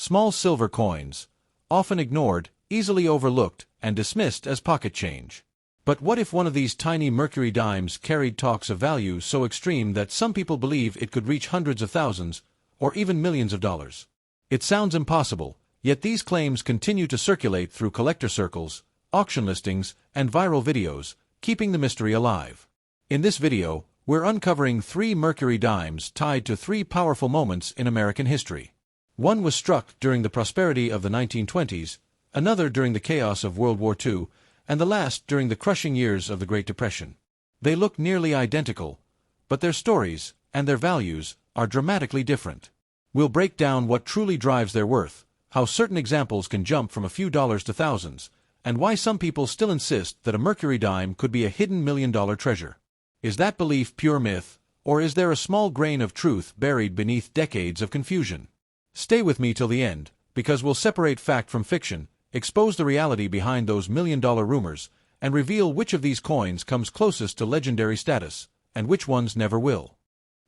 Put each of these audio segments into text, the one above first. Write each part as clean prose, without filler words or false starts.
Small silver coins, often ignored, easily overlooked, and dismissed as pocket change. But what if one of these tiny Mercury dimes carried talks of value so extreme that some people believe it could reach hundreds of thousands, or even millions of dollars? It sounds impossible, yet these claims continue to circulate through collector circles, auction listings, and viral videos, keeping the mystery alive. In this video, we're uncovering 3 Mercury dimes tied to 3 powerful moments in American history. One was struck during the prosperity of the 1920s, another during the chaos of World War II, and the last during the crushing years of the Great Depression. They look nearly identical, but their stories and their values are dramatically different. We'll break down what truly drives their worth, how certain examples can jump from a few dollars to thousands, and why some people still insist that a Mercury dime could be a hidden million-dollar treasure. Is that belief pure myth, or is there a small grain of truth buried beneath decades of confusion? Stay with me till the end, because we'll separate fact from fiction, expose the reality behind those million-dollar rumors, and reveal which of these coins comes closest to legendary status, and which ones never will.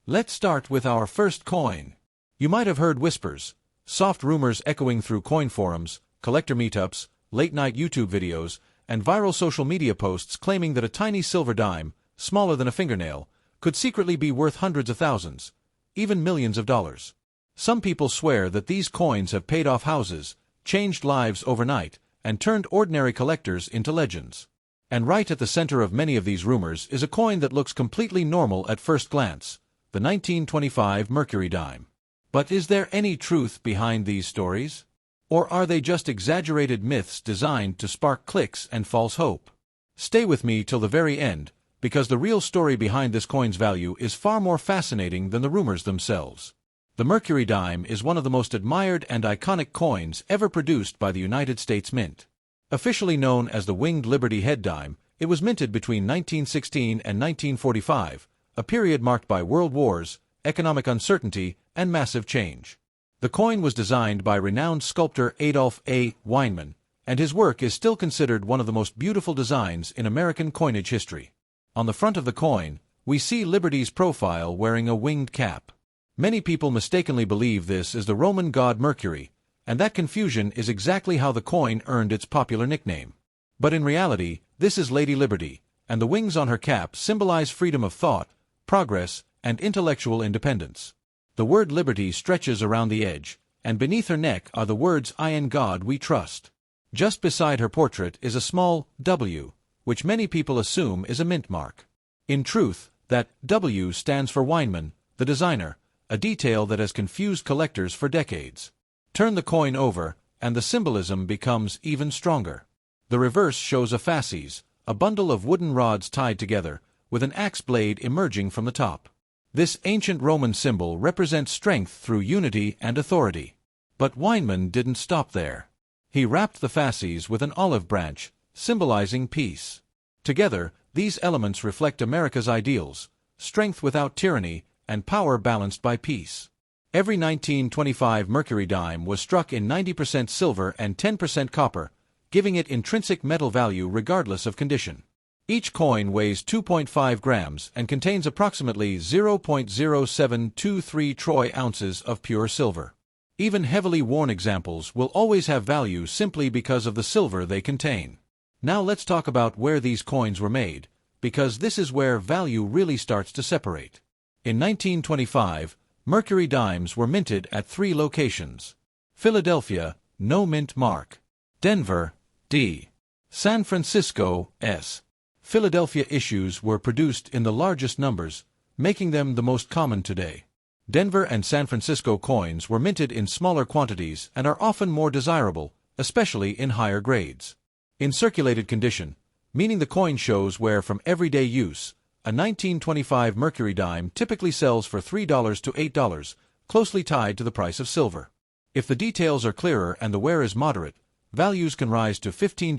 Let's start with our first coin. You might have heard whispers, soft rumors echoing through coin forums, collector meetups, late-night YouTube videos, and viral social media posts claiming that a tiny silver dime, smaller than a fingernail, could secretly be worth hundreds of thousands, even millions of dollars. Some people swear that these coins have paid off houses, changed lives overnight, and turned ordinary collectors into legends. And right at the center of many of these rumors is a coin that looks completely normal at first glance, the 1925 Mercury dime. But is there any truth behind these stories? Or are they just exaggerated myths designed to spark clicks and false hope? Stay with me till the very end, because the real story behind this coin's value is far more fascinating than the rumors themselves. The Mercury dime is one of the most admired and iconic coins ever produced by the United States Mint. Officially known as the Winged Liberty Head Dime, it was minted between 1916 and 1945, a period marked by world wars, economic uncertainty, and massive change. The coin was designed by renowned sculptor Adolph A. Weinman, and his work is still considered one of the most beautiful designs in American coinage history. On the front of the coin, we see Liberty's profile wearing a winged cap. Many people mistakenly believe this is the Roman god Mercury, and that confusion is exactly how the coin earned its popular nickname. But in reality, this is Lady Liberty, and the wings on her cap symbolize freedom of thought, progress, and intellectual independence. The word liberty stretches around the edge, and beneath her neck are the words "I in God we trust." Just beside her portrait is a small W, which many people assume is a mint mark. In truth, that W stands for Weinman, the designer, a detail that has confused collectors for decades. Turn the coin over, and the symbolism becomes even stronger. The reverse shows a fasces, a bundle of wooden rods tied together, with an axe blade emerging from the top. This ancient Roman symbol represents strength through unity and authority. But Weinman didn't stop there. He wrapped the fasces with an olive branch, symbolizing peace. Together, these elements reflect America's ideals, strength without tyranny, and power balanced by peace. Every 1925 Mercury dime was struck in 90% silver and 10% copper, giving it intrinsic metal value regardless of condition. Each coin weighs 2.5 grams and contains approximately 0.0723 troy ounces of pure silver. Even heavily worn examples will always have value simply because of the silver they contain. Now let's talk about where these coins were made, because this is where value really starts to separate. In 1925, Mercury dimes were minted at 3 locations. Philadelphia, no mint mark. Denver, D. San Francisco, S. Philadelphia issues were produced in the largest numbers, making them the most common today. Denver and San Francisco coins were minted in smaller quantities and are often more desirable, especially in higher grades. In circulated condition, meaning the coin shows where from everyday use, a 1925 Mercury dime typically sells for $3 to $8, closely tied to the price of silver. If the details are clearer and the wear is moderate, values can rise to $15,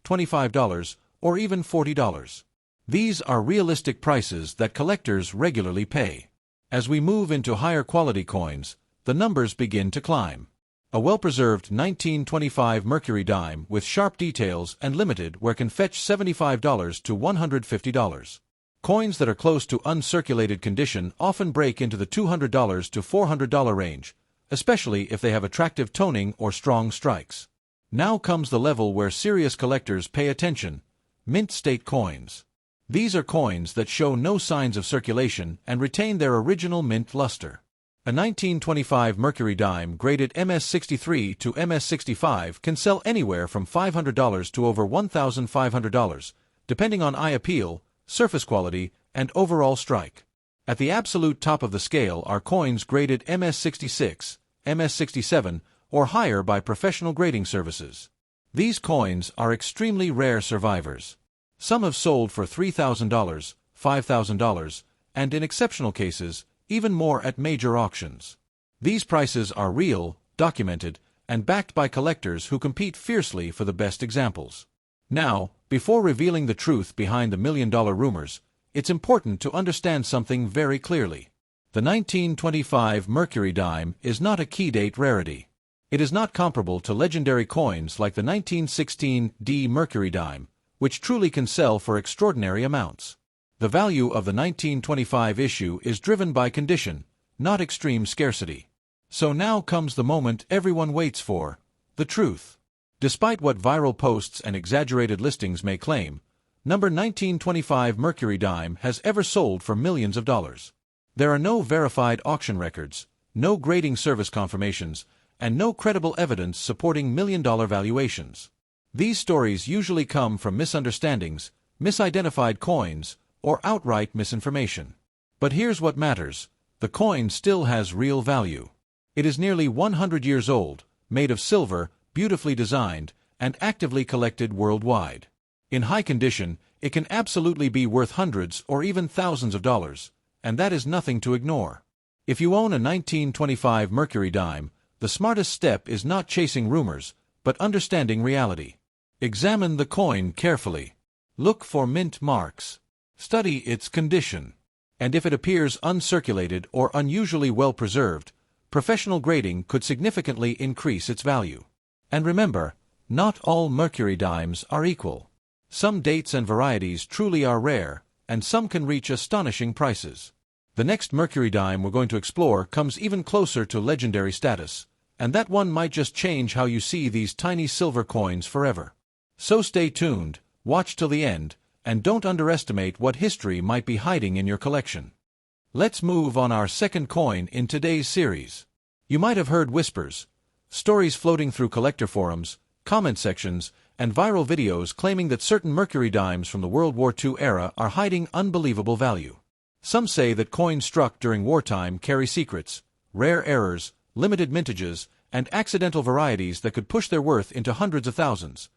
$25, or even $40. These are realistic prices that collectors regularly pay. As we move into higher quality coins, the numbers begin to climb. A well-preserved 1925 Mercury dime with sharp details and limited wear can fetch $75 to $150. Coins that are close to uncirculated condition often break into the $200 to $400 range, especially if they have attractive toning or strong strikes. Now comes the level where serious collectors pay attention: mint state coins. These are coins that show no signs of circulation and retain their original mint luster. A 1925 Mercury dime graded MS63 to MS65 can sell anywhere from $500 to over $1,500, depending on eye appeal, surface quality, and overall strike. At the absolute top of the scale are coins graded MS66, MS67, or higher by professional grading services. These coins are extremely rare survivors. Some have sold for $3,000, $5,000, and in exceptional cases, even more at major auctions. These prices are real, documented, and backed by collectors who compete fiercely for the best examples. Now, before revealing the truth behind the million-dollar rumors, it's important to understand something very clearly. The 1925 Mercury dime is not a key-date rarity. It is not comparable to legendary coins like the 1916 D Mercury dime, which truly can sell for extraordinary amounts. The value of the 1925 issue is driven by condition, not extreme scarcity. So now comes the moment everyone waits for: the truth. Despite what viral posts and exaggerated listings may claim, number 1925 Mercury dime has ever sold for millions of dollars. There are no verified auction records, no grading service confirmations, and no credible evidence supporting million-dollar valuations. These stories usually come from misunderstandings, misidentified coins, or outright misinformation. But here's what matters: the coin still has real value. It is nearly 100 years old, made of silver, beautifully designed, and actively collected worldwide. In high condition, it can absolutely be worth hundreds or even thousands of dollars, and that is nothing to ignore. If you own a 1925 Mercury dime, the smartest step is not chasing rumors, but understanding reality. Examine the coin carefully. Look for mint marks. Study its condition. And if it appears uncirculated or unusually well preserved, professional grading could significantly increase its value. And remember, not all Mercury dimes are equal. Some dates and varieties truly are rare, and some can reach astonishing prices. The next Mercury dime we're going to explore comes even closer to legendary status, and that one might just change how you see these tiny silver coins forever. So stay tuned, watch till the end, and don't underestimate what history might be hiding in your collection. Let's move on our second coin in today's series. You might have heard whispers, stories floating through collector forums, comment sections, and viral videos claiming that certain Mercury dimes from the World War II era are hiding unbelievable value. Some say that coins struck during wartime carry secrets, rare errors, limited mintages, and accidental varieties that could push their worth into hundreds of thousands,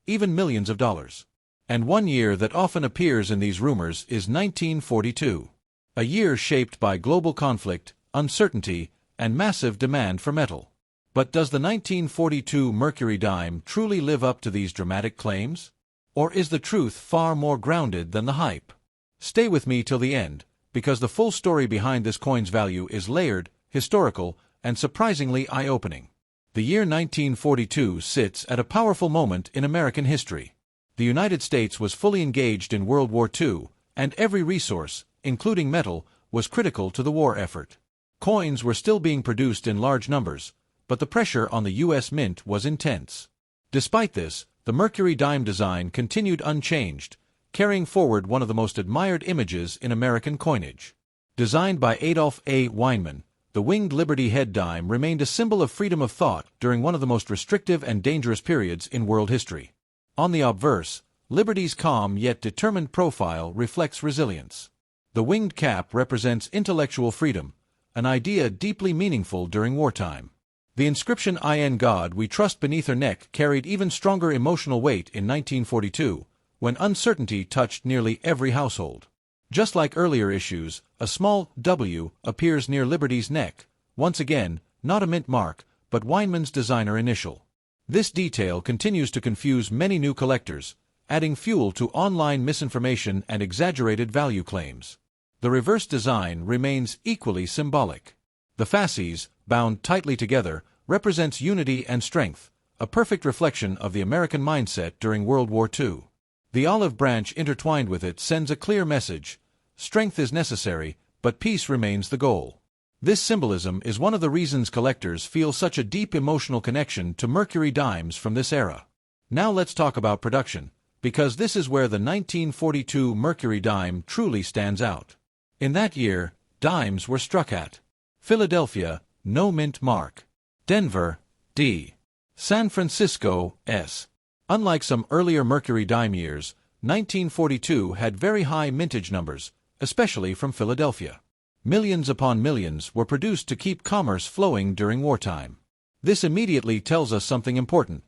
even millions of dollars. And one year that often appears in these rumors is 1942. A year shaped by global conflict, uncertainty, and massive demand for metal. But does the 1942 Mercury dime truly live up to these dramatic claims? Or is the truth far more grounded than the hype? Stay with me till the end, because the full story behind this coin's value is layered, historical, and surprisingly eye-opening. The year 1942 sits at a powerful moment in American history. The United States was fully engaged in World War II, and every resource, including metal, was critical to the war effort. Coins were still being produced in large numbers, but the pressure on the U.S. Mint was intense. Despite this, the Mercury dime design continued unchanged, carrying forward one of the most admired images in American coinage. Designed by Adolph A. Weinman, the winged Liberty head dime remained a symbol of freedom of thought during one of the most restrictive and dangerous periods in world history. On the obverse, Liberty's calm yet determined profile reflects resilience. The winged cap represents intellectual freedom, an idea deeply meaningful during wartime. The inscription "In God We Trust" beneath her neck carried even stronger emotional weight in 1942, when uncertainty touched nearly every household. Just like earlier issues, a small W appears near Liberty's neck, once again, not a mint mark, but Weinman's designer initial. This detail continues to confuse many new collectors, adding fuel to online misinformation and exaggerated value claims. The reverse design remains equally symbolic. The fasces, bound tightly together, represents unity and strength, a perfect reflection of the American mindset during World War II. The olive branch intertwined with it sends a clear message: strength is necessary, but peace remains the goal. This symbolism is one of the reasons collectors feel such a deep emotional connection to Mercury dimes from this era. Now let's talk about production, because this is where the 1942 Mercury dime truly stands out. In that year, dimes were struck at Philadelphia, no mint mark. Denver, D. San Francisco, S. Unlike some earlier Mercury dime years, 1942 had very high mintage numbers, especially from Philadelphia. Millions upon millions were produced to keep commerce flowing during wartime. This immediately tells us something important.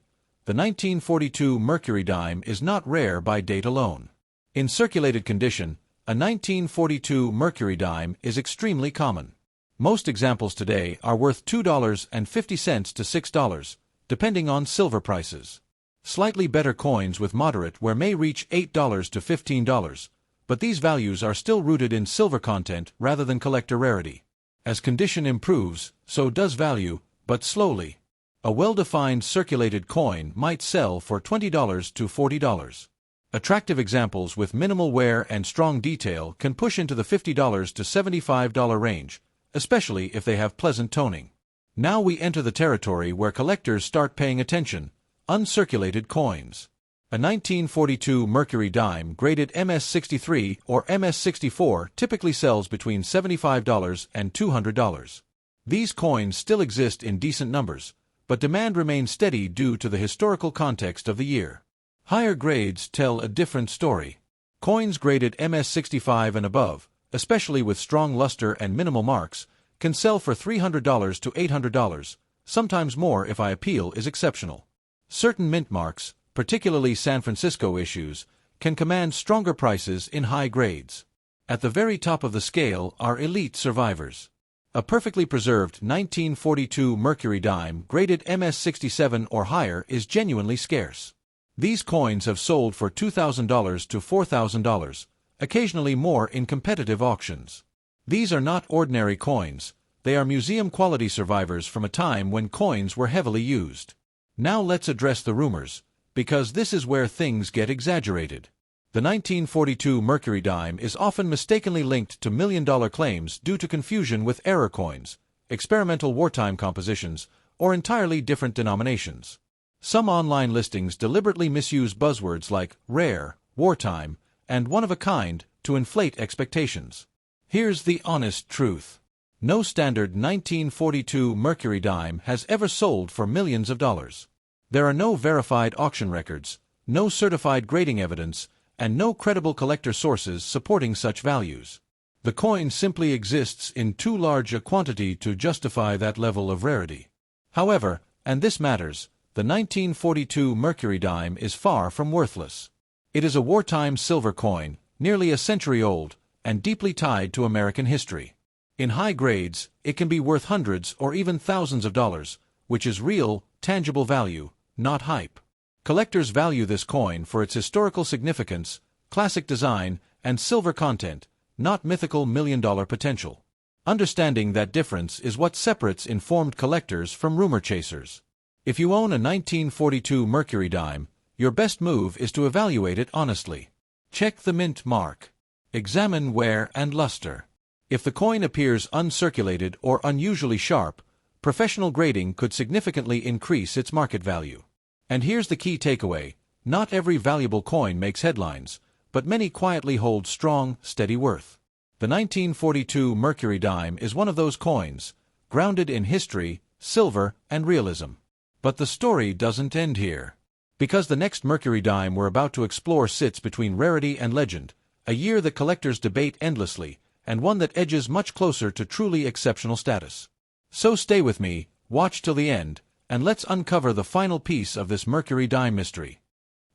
The 1942 Mercury dime is not rare by date alone. In circulated condition, a 1942 Mercury dime is extremely common. Most examples today are worth $2.50 to $6, depending on silver prices. Slightly better coins with moderate wear may reach $8 to $15, but these values are still rooted in silver content rather than collector rarity. As condition improves, so does value, but slowly. A well-defined circulated coin might sell for $20 to $40. Attractive examples with minimal wear and strong detail can push into the $50 to $75 range, especially if they have pleasant toning. Now we enter the territory where collectors start paying attention: uncirculated coins. A 1942 Mercury dime graded MS-63 or MS-64 typically sells between $75 and $200. These coins still exist in decent numbers, but demand remains steady due to the historical context of the year. Higher grades tell a different story. Coins graded MS-65 and above, especially with strong luster and minimal marks, can sell for $300 to $800, sometimes more if appeal is exceptional. Certain mint marks, particularly San Francisco issues, can command stronger prices in high grades. At the very top of the scale are elite survivors. A perfectly preserved 1942 Mercury dime graded MS-67 or higher is genuinely scarce. These coins have sold for $2,000 to $4,000, occasionally more in competitive auctions. These are not ordinary coins, they are museum-quality survivors from a time when coins were heavily used. Now let's address the rumors, because this is where things get exaggerated. The 1942 Mercury dime is often mistakenly linked to million-dollar claims due to confusion with error coins, experimental wartime compositions, or entirely different denominations. Some online listings deliberately misuse buzzwords like rare, wartime, and one of a kind to inflate expectations. Here's the honest truth. No standard 1942 Mercury dime has ever sold for millions of dollars. There are no verified auction records, no certified grading evidence, and no credible collector sources supporting such values. The coin simply exists in too large a quantity to justify that level of rarity. However, and this matters, the 1942 Mercury dime is far from worthless. It is a wartime silver coin, nearly a century old, and deeply tied to American history. In high grades, it can be worth hundreds or even thousands of dollars, which is real, tangible value, not hype. Collectors value this coin for its historical significance, classic design, and silver content, not mythical million-dollar potential. Understanding that difference is what separates informed collectors from rumor chasers. If you own a 1942 Mercury dime, your best move is to evaluate it honestly. Check the mint mark. Examine wear and luster. If the coin appears uncirculated or unusually sharp, professional grading could significantly increase its market value. And here's the key takeaway: not every valuable coin makes headlines, but many quietly hold strong, steady worth. The 1942 Mercury dime is one of those coins, grounded in history, silver, and realism. But the story doesn't end here. Because the next Mercury dime we're about to explore sits between rarity and legend, a year that collectors debate endlessly, and one that edges much closer to truly exceptional status. So stay with me, watch till the end, and let's uncover the final piece of this Mercury dime mystery.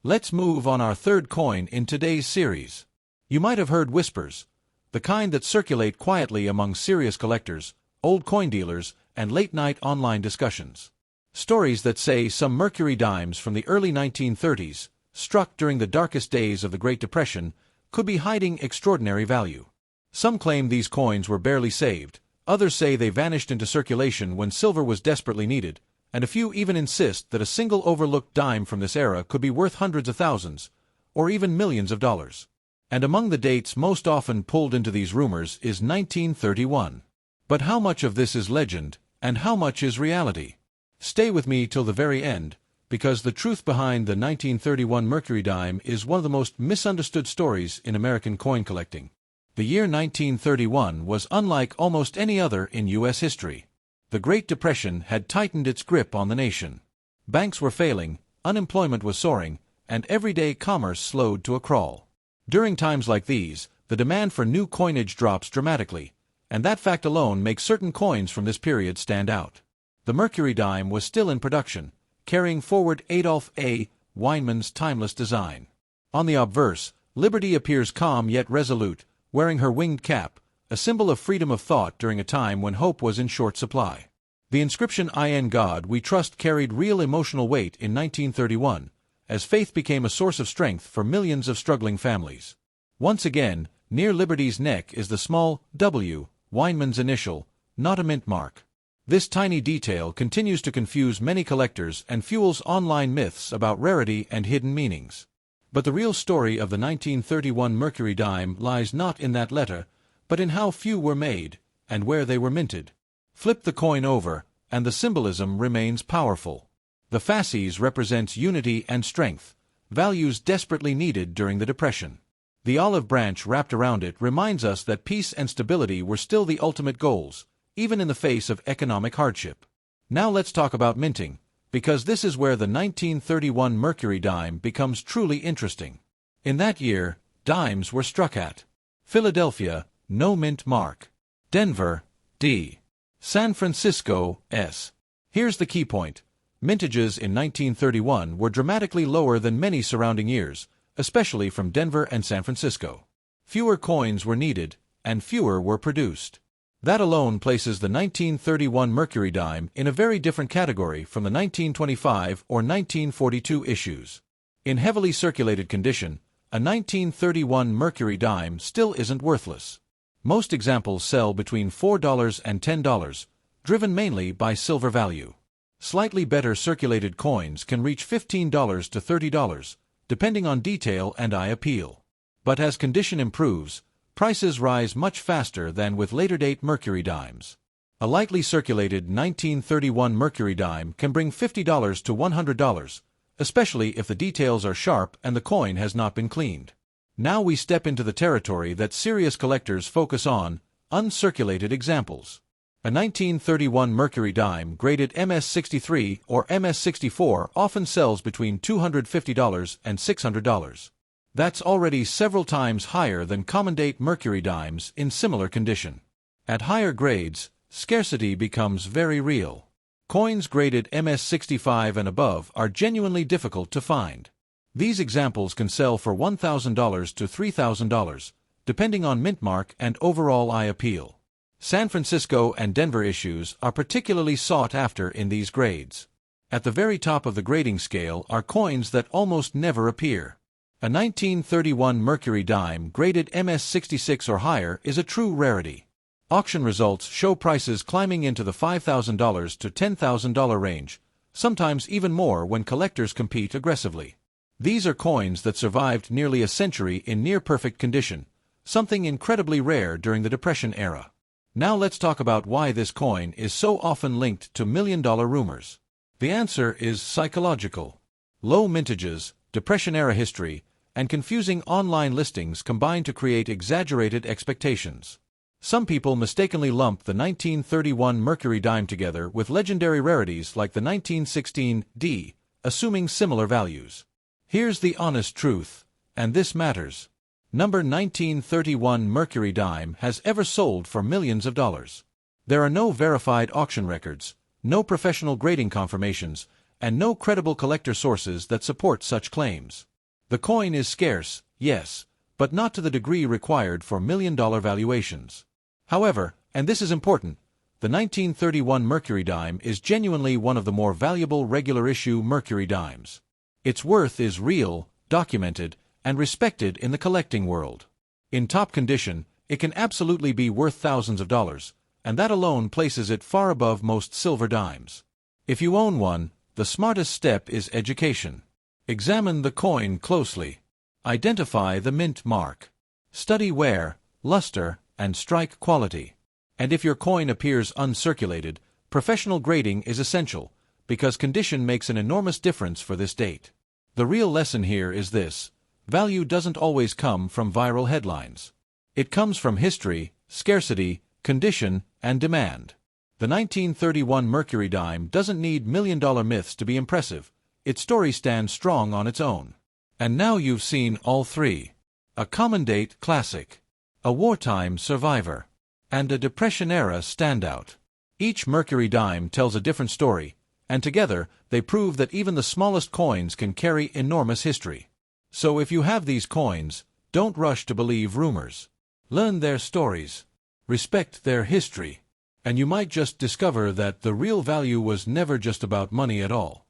Let's move on our third coin in today's series. You might have heard whispers, the kind that circulate quietly among serious collectors, old coin dealers, and late-night online discussions. Stories that say some Mercury dimes from the early 1930s, struck during the darkest days of the Great Depression, could be hiding extraordinary value. Some claim these coins were barely saved, others say they vanished into circulation when silver was desperately needed, and a few even insist that a single overlooked dime from this era could be worth hundreds of thousands, or even millions of dollars. And among the dates most often pulled into these rumors is 1931. But how much of this is legend, and how much is reality? Stay with me till the very end, because the truth behind the 1931 Mercury dime is one of the most misunderstood stories in American coin collecting. The year 1931 was unlike almost any other in U.S. history. The Great Depression had tightened its grip on the nation. Banks were failing, unemployment was soaring, and everyday commerce slowed to a crawl. During times like these, the demand for new coinage drops dramatically, and that fact alone makes certain coins from this period stand out. The Mercury dime was still in production, carrying forward Adolph A. Weinman's timeless design. On the obverse, Liberty appears calm yet resolute, wearing her winged cap, a symbol of freedom of thought during a time when hope was in short supply. The inscription "In God We Trust" carried real emotional weight in 1931, as faith became a source of strength for millions of struggling families. Once again, near Liberty's neck is the small W, Weinman's initial, not a mint mark. This tiny detail continues to confuse many collectors and fuels online myths about rarity and hidden meanings. But the real story of the 1931 Mercury dime lies not in that letter, but in how few were made, and where they were minted. Flip the coin over, and the symbolism remains powerful. The fasces represents unity and strength, values desperately needed during the Depression. The olive branch wrapped around it reminds us that peace and stability were still the ultimate goals, even in the face of economic hardship. Now let's talk about minting, because this is where the 1931 Mercury dime becomes truly interesting. In that year, dimes were struck at Philadelphia, no mint mark. Denver, D. San Francisco, S. Here's the key point. Mintages in 1931 were dramatically lower than many surrounding years, especially from Denver and San Francisco. Fewer coins were needed, and fewer were produced. That alone places the 1931 Mercury dime in a very different category from the 1925 or 1942 issues. In heavily circulated condition, a 1931 Mercury dime still isn't worthless. Most examples sell between $4 and $10, driven mainly by silver value. Slightly better circulated coins can reach $15 to $30, depending on detail and eye appeal. But as condition improves, prices rise much faster than with later-date Mercury dimes. A lightly circulated 1931 Mercury dime can bring $50 to $100, especially if the details are sharp and the coin has not been cleaned. Now we step into the territory that serious collectors focus on: uncirculated examples. A 1931 Mercury dime graded MS-63 or MS-64 often sells between $250 and $600. That's already several times higher than common-date Mercury dimes in similar condition. At higher grades, scarcity becomes very real. Coins graded MS-65 and above are genuinely difficult to find. These examples can sell for $1,000 to $3,000, depending on mint mark and overall eye appeal. San Francisco and Denver issues are particularly sought after in these grades. At the very top of the grading scale are coins that almost never appear. A 1931 Mercury dime graded MS-66 or higher is a true rarity. Auction results show prices climbing into the $5,000 to $10,000 range, sometimes even more when collectors compete aggressively. These are coins that survived nearly a century in near-perfect condition, something incredibly rare during the Depression era. Now let's talk about why this coin is so often linked to million-dollar rumors. The answer is psychological. Low mintages, Depression-era history, and confusing online listings combine to create exaggerated expectations. Some people mistakenly lump the 1931 Mercury dime together with legendary rarities like the 1916 D, assuming similar values. Here's the honest truth, and this matters. Number 1931 Mercury dime has ever sold for millions of dollars. There are no verified auction records, no professional grading confirmations, and no credible collector sources that support such claims. The coin is scarce, yes, but not to the degree required for million-dollar valuations. However, and this is important, the 1931 Mercury dime is genuinely one of the more valuable regular-issue Mercury dimes. Its worth is real, documented, and respected in the collecting world. In top condition, it can absolutely be worth thousands of dollars, and that alone places it far above most silver dimes. If you own one, the smartest step is education. Examine the coin closely. Identify the mint mark. Study wear, luster, and strike quality. And if your coin appears uncirculated, professional grading is essential, because condition makes an enormous difference for this date. The real lesson here is this: value doesn't always come from viral headlines. It comes from history, scarcity, condition, and demand. The 1931 Mercury dime doesn't need million-dollar myths to be impressive. Its story stands strong on its own. And now you've seen all three: a common date classic, a wartime survivor, and a Depression-era standout. Each Mercury dime tells a different story, and together they prove that even the smallest coins can carry enormous history. So if you have these coins, don't rush to believe rumors. Learn their stories, respect their history, and you might just discover that the real value was never just about money at all.